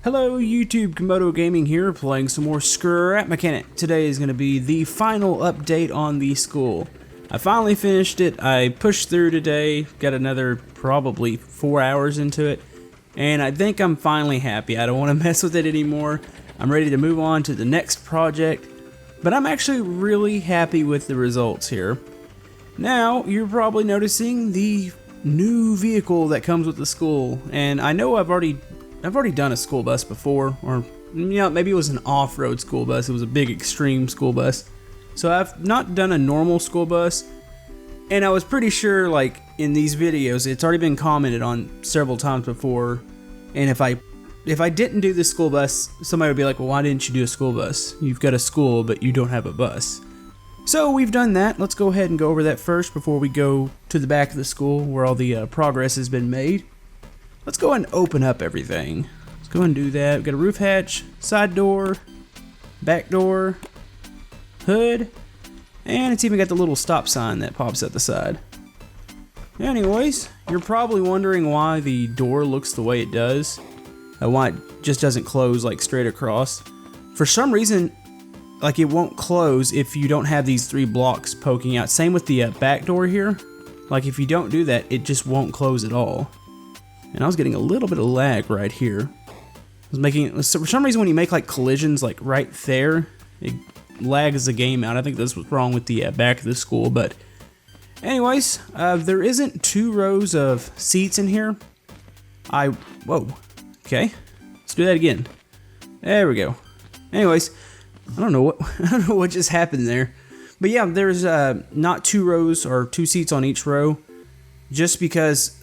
Hello YouTube, Komodo Gaming here, playing some more Scrap Mechanic. Today is going to be the final update on the school. I finally finished it. I pushed through today, got another probably 4 hours into it, and I think I'm finally happy. I don't want to mess with it anymore. I'm ready to move on to the next project, but I'm actually really happy with the results here. Now, you're probably noticing the new vehicle that comes with the school, and I know I've already done a school bus before, or maybe it was an off-road school bus. It was a big extreme school bus. So I've not done a normal school bus, and I was pretty sure, like, in these videos, it's already been commented on several times before, and if I didn't do this school bus, somebody would be like, well, why didn't you do a school bus? You've got a school, but you don't have a bus. So we've done that. Let's go ahead and go over that first before we go to the back of the school where all the progress has been made. Let's go ahead and open up everything. Let's go ahead and do that. We've got a roof hatch, side door, back door, hood, and it's even got the little stop sign that pops at the side. Anyways, you're probably wondering why the door looks the way it does. Why it just doesn't close like straight across. For some reason, like it won't close if you don't have these 3 blocks poking out. Same with the back door here. Like if you don't do that, it just won't close at all. And I was getting a little bit of lag right here. For some reason when you make like collisions like right there, it lags the game out. I think this was wrong with the back of the school, but anyways, there isn't 2 rows of seats in here. Whoa, okay, let's do that again. There we go. Anyways, I don't know what just happened there, but yeah, there's not 2 rows or 2 seats on each row, just because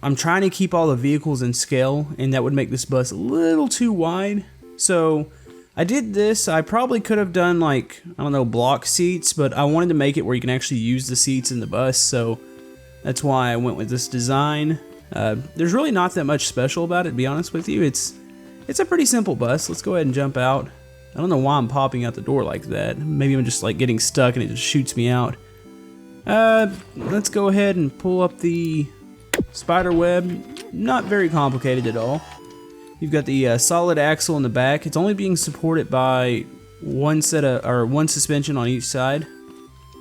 I'm trying to keep all the vehicles in scale, and that would make this bus a little too wide. So I did this. I probably could have done like, I don't know, block seats, but I wanted to make it where you can actually use the seats in the bus, so that's why I went with this design. There's really not that much special about it, to be honest with you. It's a pretty simple bus. Let's go ahead and jump out. I don't know why I'm popping out the door like that. Maybe I'm just like getting stuck and it just shoots me out. Let's go ahead and pull up the spider web. Not very complicated at all. You've got the solid axle in the back. It's only being supported by one suspension on each side.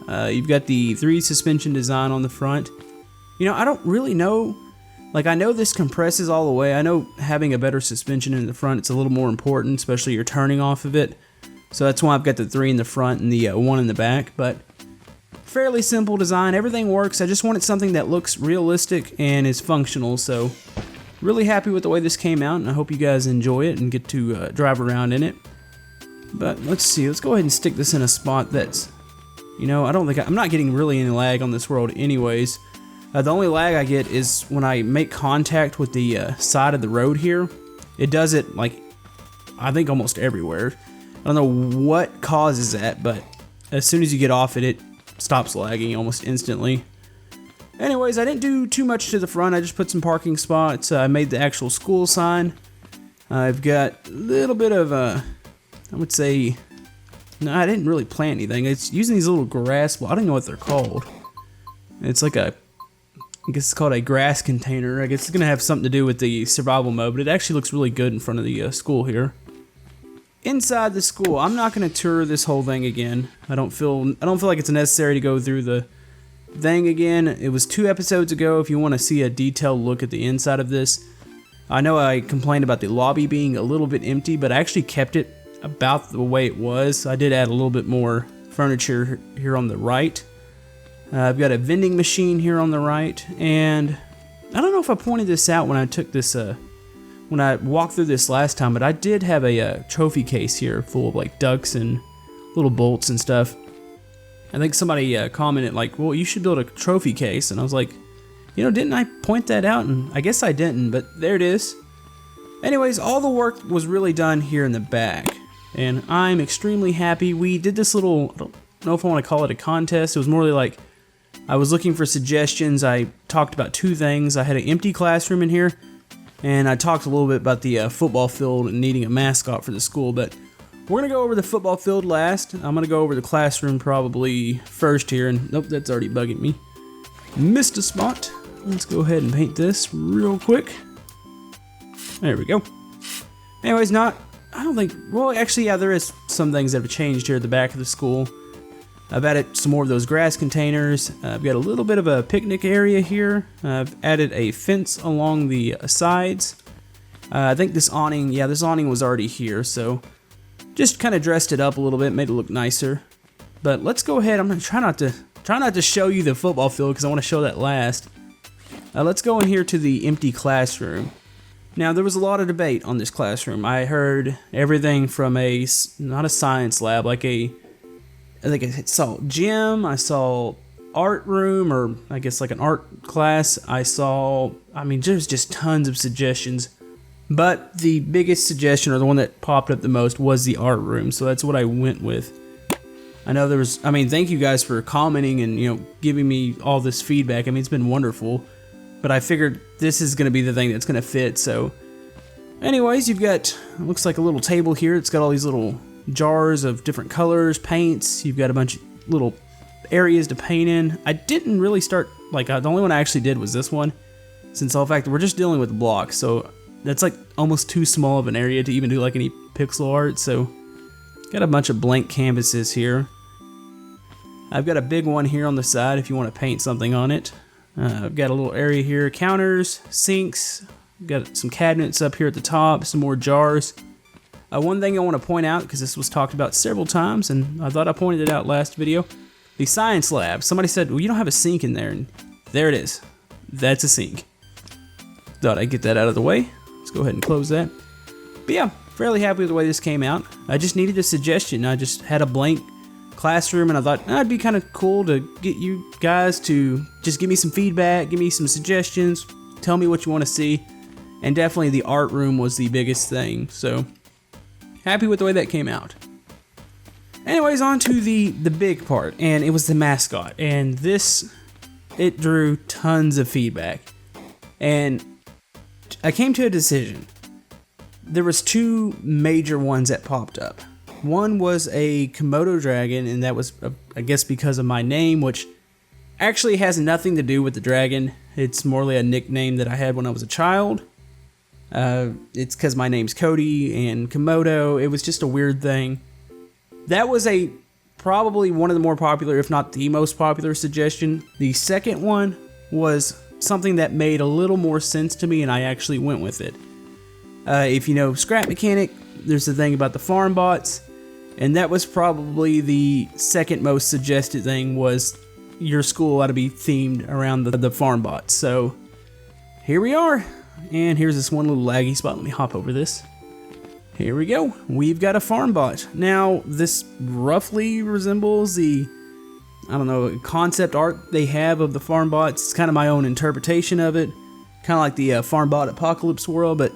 You've got the 3 suspension design on the front. You know, I don't really know. Like, I know this compresses all the way. I know having a better suspension in the front, it's a little more important, especially you're turning off of it. So that's why I've got the 3 in the front and the 1 in the back. But fairly simple design. Everything works. I just wanted something that looks realistic and is functional. So really happy with the way this came out, and I hope you guys enjoy it and get to drive around in it. But let's see. Let's go ahead and stick this in a spot that's, you know, I'm not getting really any lag on this world anyways. The only lag I get is when I make contact with the side of the road here. It does it, like, I think almost everywhere. I don't know what causes that, but as soon as you get off it, it stops lagging almost instantly. Anyways, I didn't do too much to the front. I just put some parking spots. I made the actual school sign. I've got a little bit of, I would say, no, I didn't really plant anything. It's using these little grass, I don't know what they're called. It's like I guess it's called a grass container. I guess it's gonna have something to do with the survival mode, but it actually looks really good in front of the school here. Inside the school, I'm not gonna tour this whole thing again. I don't feel like it's necessary to go through the thing again. It was 2 episodes ago. If you want to see a detailed look at the inside of this, I know I complained about the lobby being a little bit empty, but I actually kept it about the way it was. I did add a little bit more furniture here on the right. I've got a vending machine here on the right, and I don't know if I pointed this out when I took this, when I walked through this last time, but I did have a trophy case here full of like ducks and little bolts and stuff. I think somebody commented like, well, you should build a trophy case, and I was like, you know, didn't I point that out? And I guess I didn't, but there it is. Anyways, all the work was really done here in the back, and I'm extremely happy. We did this little, I don't know if I want to call it a contest. It was more like I was looking for suggestions. I talked about 2 things. I had an empty classroom in here, and I talked a little bit about the football field and needing a mascot for the school, but we're going to go over the football field last. I'm going to go over the classroom probably first here, and nope, that's already bugging me. Missed a spot. Let's go ahead and paint this real quick. There we go. Anyways, I don't think, well, actually, yeah, there is some things that have changed here at the back of the school. I've added some more of those grass containers. I've got a little bit of a picnic area here. I've added a fence along the sides. I think this awning, yeah, this awning was already here, so just kind of dressed it up a little bit, made it look nicer. But let's go ahead. I'm gonna try not to show you the football field because I want to show that last. Let's go in here to the empty classroom. Now, there was a lot of debate on this classroom. I heard everything from not a science lab, I think I saw gym, I saw art room, or I guess like an art class. There's just tons of suggestions. But the biggest suggestion, or the one that popped up the most, was the art room. So that's what I went with. I know thank you guys for commenting and, giving me all this feedback. It's been wonderful. But I figured this is going to be the thing that's going to fit. So anyways, you've got, looks like a little table here. It's got all these little jars of different colors, paints. You've got a bunch of little areas to paint in. I didn't really start, the only one I actually did was this one. Since all fact we're just dealing with blocks. So that's like almost too small of an area to even do like any pixel art. So got a bunch of blank canvases here. I've got a big one here on the side if you want to paint something on it. I've got a little area here, counters, sinks, got some cabinets up here at the top, some more jars. One thing I want to point out, because this was talked about several times, and I thought I pointed it out last video, the science lab. Somebody said, well, you don't have a sink in there, and there it is. That's a sink. Thought I'd get that out of the way. Let's go ahead and close that. But yeah, fairly happy with the way this came out. I just needed a suggestion. I just had a blank classroom, and I thought it'd be kind of cool to get you guys to just give me some feedback, give me some suggestions, tell me what you want to see. And definitely the art room was the biggest thing, so happy with the way that came out. Anyways, on to the big part, and it was the mascot. And it drew tons of feedback. And I came to a decision. There was two major ones that popped up. One was a Komodo dragon, and that was, I guess, because of my name, which actually has nothing to do with the dragon. It's morely a nickname that I had when I was a child. It's because my name's Cody, and Komodo, it was just a weird thing. That was probably one of the more popular, if not the most popular suggestion. The second one was something that made a little more sense to me, and I actually went with it. If you know Scrap Mechanic, there's the thing about the farm bots, and that was probably the second most suggested thing, was your school ought to be themed around the farm bots. So here we are, and here's this one little laggy spot. Let me hop over this. Here we go. We've got a farm bot. Now, this roughly resembles the, concept art they have of the farm bots. It's kind of my own interpretation of it. Kind of like the farm bot apocalypse world, but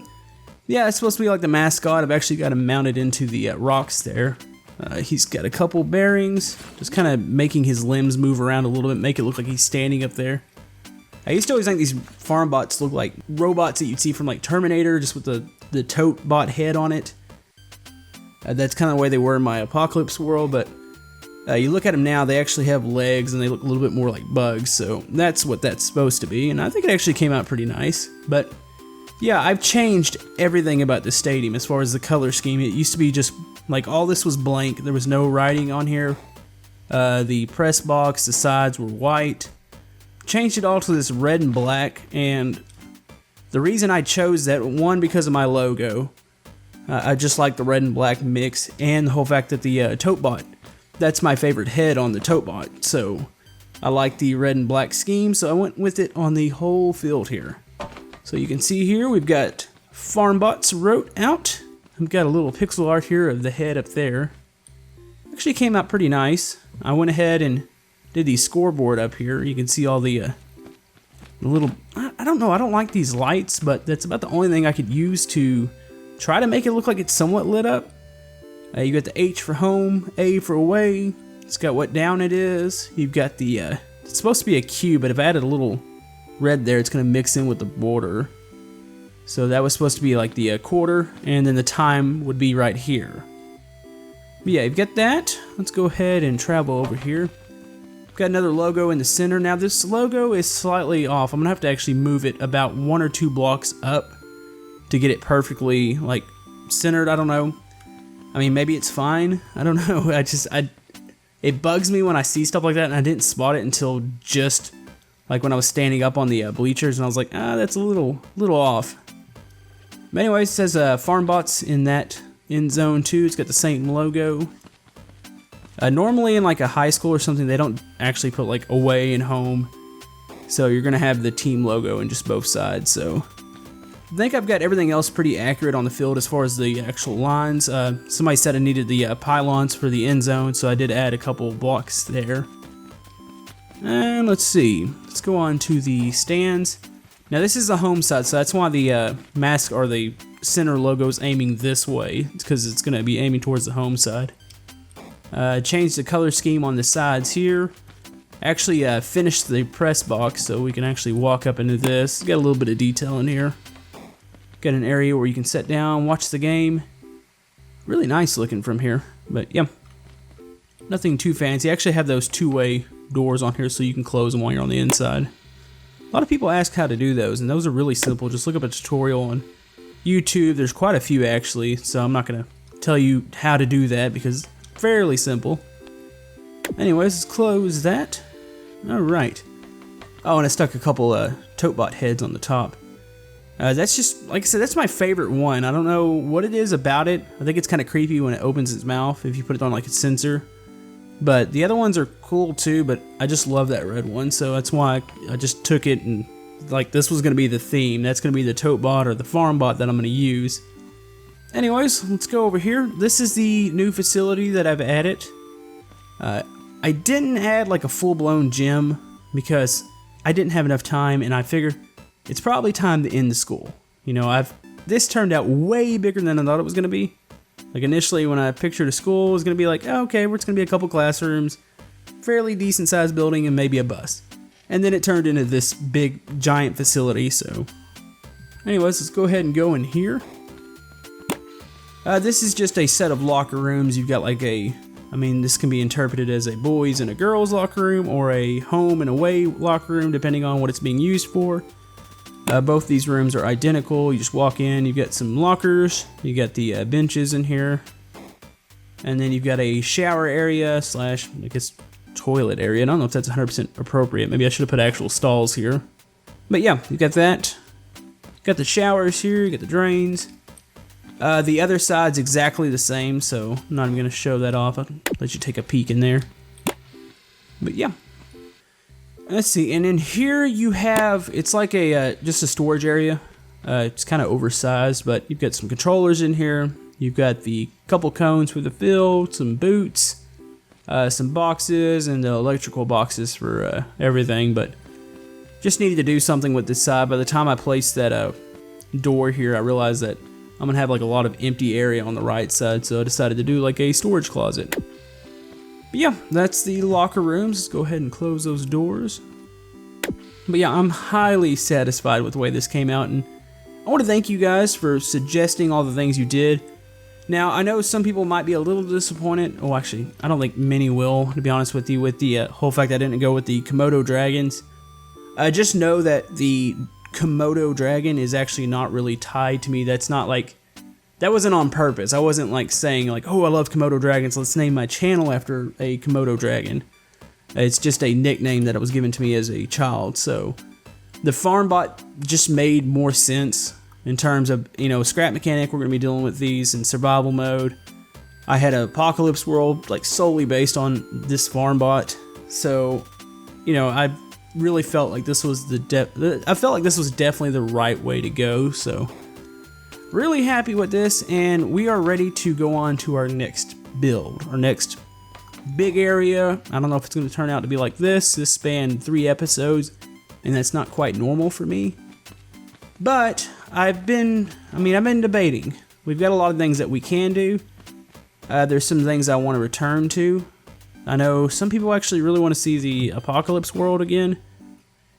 yeah, it's supposed to be like the mascot. I've actually got him mounted into the rocks there. He's got a couple bearings, just kind of making his limbs move around a little bit, make it look like he's standing up there. I used to always think these farm bots look like robots that you'd see from like Terminator, just with the tote bot head on it. That's kind of the way they were in my apocalypse world, but you look at them now, they actually have legs and they look a little bit more like bugs, so that's what that's supposed to be, and I think it actually came out pretty nice. But yeah, I've changed everything about the stadium as far as the color scheme. It used to be just like all this was blank, there was no writing on here. The press box, the sides were white. Changed it all to this red and black, and the reason I chose that, one, because of my logo. I just like the red and black mix, and the whole fact that the tote bot, that's my favorite head on the tote bot, so I like the red and black scheme, so I went with it on the whole field here. So you can see here we've got farm bots wrote out. We've got a little pixel art here of the head up there. Actually came out pretty nice. I went ahead and did the scoreboard up here. You can see all the little, I don't know, I don't like these lights, but that's about the only thing I could use to try to make it look like it's somewhat lit up. You got the H for home, A for away. It's got what down it is. You've got the, it's supposed to be a Q, but if I added a little red there, it's going to mix in with the border. So that was supposed to be like the quarter, and then the time would be right here. But yeah, you've got that. Let's go ahead and travel over here. Got another logo in the center. Now this logo is slightly off. I'm gonna have to actually move it about 1 or 2 blocks up to get it perfectly like centered. I don't know. I mean, maybe it's fine. I don't know. It bugs me when I see stuff like that, and I didn't spot it until just like when I was standing up on the bleachers, and I was like, that's a little off. But anyways, it says farm bots in that end zone too. It's got the same logo. Normally in like a high school or something, they don't actually put like away and home. So you're gonna have the team logo in just both sides. So I think I've got everything else pretty accurate on the field as far as the actual lines. Somebody said I needed the pylons for the end zone, so I did add a couple blocks there. And let's see. Let's go on to the stands. Now this is the home side, so that's why the mask or the center logo is aiming this way. It's because it's gonna be aiming towards the home side. Changed the color scheme on the sides here. Actually finished the press box, so we can actually walk up into this. Got a little bit of detail in here. Got an area where you can sit down, watch the game. Really nice looking from here, but yeah, nothing too fancy. I actually have those two-way doors on here so you can close them while you're on the inside. A lot of people ask how to do those, and those are really simple. Just look up a tutorial on YouTube. There's quite a few actually, so I'm not gonna tell you how to do that because it's fairly simple. Anyways, let's close that. Alright. Oh, and I stuck a couple Totebot heads on the top. That's just, like I said, that's my favorite one. I don't know what it is about it. I think it's kind of creepy when it opens its mouth if you put it on like a sensor. But the other ones are cool too, but I just love that red one, so that's why I just took it and like this was going to be the theme. That's going to be the Totebot or the farm bot that I'm going to use. Anyways, let's go over here. This is the new facility that I've added. I didn't add like a full-blown gym because I didn't have enough time, and I figured it's probably time to end the school. You know, this turned out way bigger than I thought it was going to be. Like initially when I pictured a school, it was going to be like, oh, okay, it's going to be a couple classrooms, fairly decent sized building, and maybe a bus. And then it turned into this big giant facility, so anyways, let's go ahead and go in here. This is just a set of locker rooms. You've got like this can be interpreted as a boys and a girls locker room or a home and away locker room, depending on what it's being used for. Both these rooms are identical. You just walk in, you get some lockers, you got the benches in here, and then you've got a shower area / I guess toilet area. I don't know if that's 100% appropriate. Maybe I should have put actual stalls here. But yeah, you got that. Got the showers here, you got the drains. The other side's exactly the same, so I'm not even going to show that off. I'll let you take a peek in there. But yeah. Let's see, and in here you have, it's like just a storage area. It's kind of oversized, but you've got some controllers in here. You've got the couple cones for the field, some boots, some boxes, and the electrical boxes for everything, but just needed to do something with this side. By the time I placed that door here, I realized that I'm going to have like a lot of empty area on the right side, so I decided to do like a storage closet. But yeah, that's the locker rooms. Let's go ahead and close those doors. But yeah, I'm highly satisfied with the way this came out, and I want to thank you guys for suggesting all the things you did. Now, I know some people might be a little disappointed. Oh, actually, I don't think many will, to be honest with you, with the whole fact I didn't go with the Komodo dragons. Just know that the Komodo dragon is actually not really tied to me. That's not like, that wasn't on purpose. I wasn't like saying like, oh, I love Komodo dragons, let's name my channel after a Komodo dragon. It's just a nickname that was given to me as a child. So the farm bot just made more sense in terms of, you know, scrap mechanic. We're going to be dealing with these in survival mode. I had an apocalypse world like solely based on this farm bot. So, you know, I really felt like this was I felt like this was definitely the right way to go. So really happy with this, and we are ready to go on to our next build, our next big area. I don't know if it's going to turn out to be like this. This spanned 3 episodes, and that's not quite normal for me. But I've been debating. We've got a lot of things that we can do. There's some things I want to return to. I know some people actually really want to see the apocalypse world again,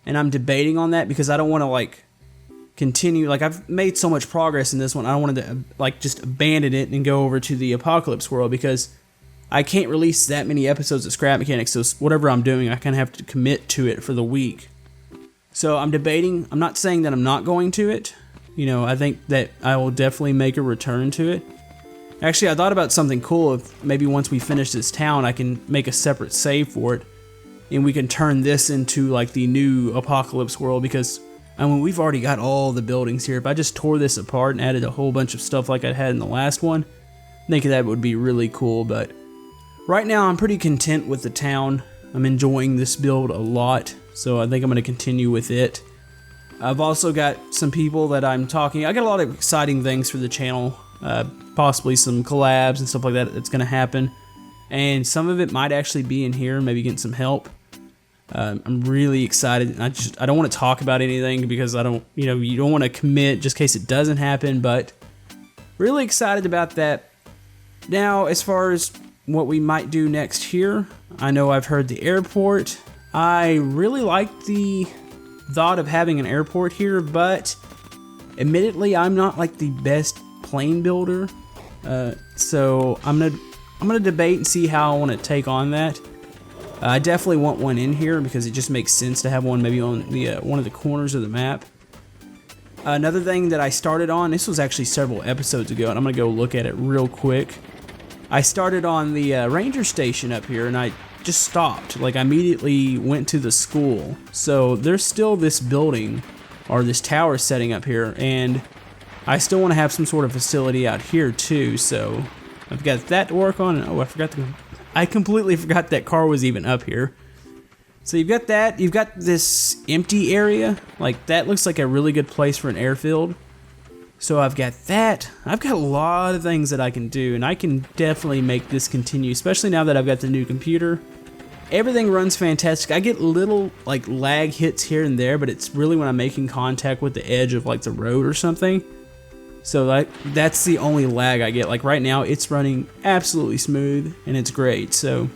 and I'm debating on that because I don't want to like continue. Like, I've made so much progress in this one, I don't want to like just abandon it and go over to the apocalypse world because I can't release that many episodes of Scrap Mechanics, so whatever I'm doing, I kind of have to commit to it for the week. So I'm debating. I'm not saying that I'm not going to it. You know, I think that I will definitely make a return to it. Actually, I thought about something cool. If maybe once we finish this town, I can make a separate save for it, and we can turn this into like the new apocalypse world, because I mean, we've already got all the buildings here. If I just tore this apart and added a whole bunch of stuff like I had in the last one, I think that would be really cool. But right now, I'm pretty content with the town. I'm enjoying this build a lot, so I think I'm going to continue with it. I've also got some people that I'm talking. I got a lot of exciting things for the channel, possibly some collabs and stuff like that that's going to happen. And some of it might actually be in here, maybe getting some help. I'm really excited. I don't want to talk about anything because I don't, you don't want to commit just in case it doesn't happen, but really excited about that. Now, as far as what we might do next here, I know I've heard the airport. I really like the thought of having an airport here, but admittedly, I'm not like the best plane builder. So I'm gonna debate and see how I want to take on that. I definitely want one in here because it just makes sense to have one maybe on the one of the corners of the map. Another thing that I started on, this was actually several episodes ago, and I'm gonna go look at it real quick. I started on the ranger station up here, and I just stopped. Like, I immediately went to the school. So there's still this building or this tower setting up here, and I still want to have some sort of facility out here too. So I've got that to work on. Oh, I completely forgot that car was even up here. So you've got that. You've got this empty area. Like, that looks like a really good place for an airfield. So I've got that. I've got a lot of things that I can do, and I can definitely make this continue, especially now that I've got the new computer. Everything runs fantastic. I get little like lag hits here and there, but it's really when I'm making contact with the edge of like the road or something. So like, that's the only lag I get. Like right now, it's running absolutely smooth, and it's great. So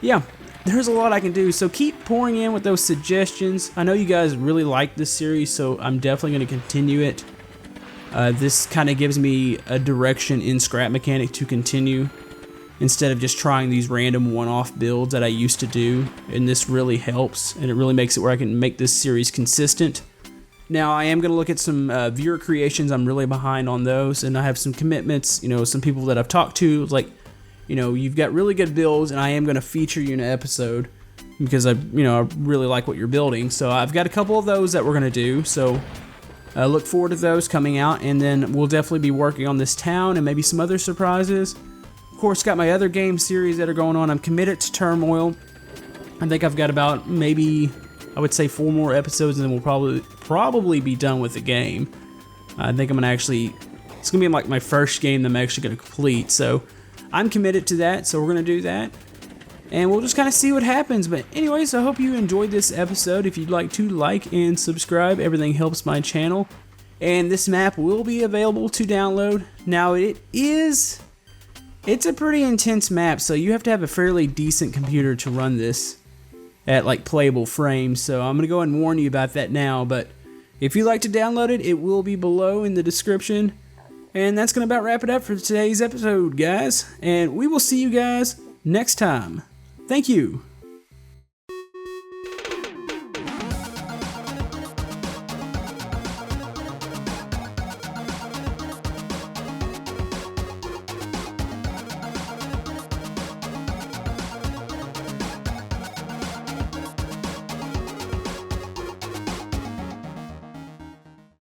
yeah, there's a lot I can do. So keep pouring in with those suggestions. I know you guys really like this series, so I'm definitely going to continue it. This kind of gives me a direction in Scrap Mechanic to continue instead of just trying these random one-off builds that I used to do, and this really helps, and it really makes it where I can make this series consistent. Now, I am going to look at some viewer creations. I'm really behind on those, and I have some commitments, some people that I've talked to, like, you've got really good builds, and I am going to feature you in an episode because I really like what you're building. So I've got a couple of those that we're going to do, so look forward to those coming out, and then we'll definitely be working on this town and maybe some other surprises. Of course, got my other game series that are going on. I'm committed to Turmoil. I think I've got about maybe, I would say 4 more episodes, and then we'll probably be done with the game. I think I'm gonna actually, it's gonna be like my first game that I'm actually gonna complete. So I'm committed to that. So we're gonna do that, and we'll just kind of see what happens. But anyways, I hope you enjoyed this episode. If you'd like to like and subscribe, everything helps my channel. And this map will be available to download. Now it's a pretty intense map, so you have to have a fairly decent computer to run this at like playable frames. So I'm gonna go ahead and warn you about that now. But if you'd like to download it, it will be below in the description. And that's gonna about wrap it up for today's episode, guys. And we will see you guys next time. Thank you.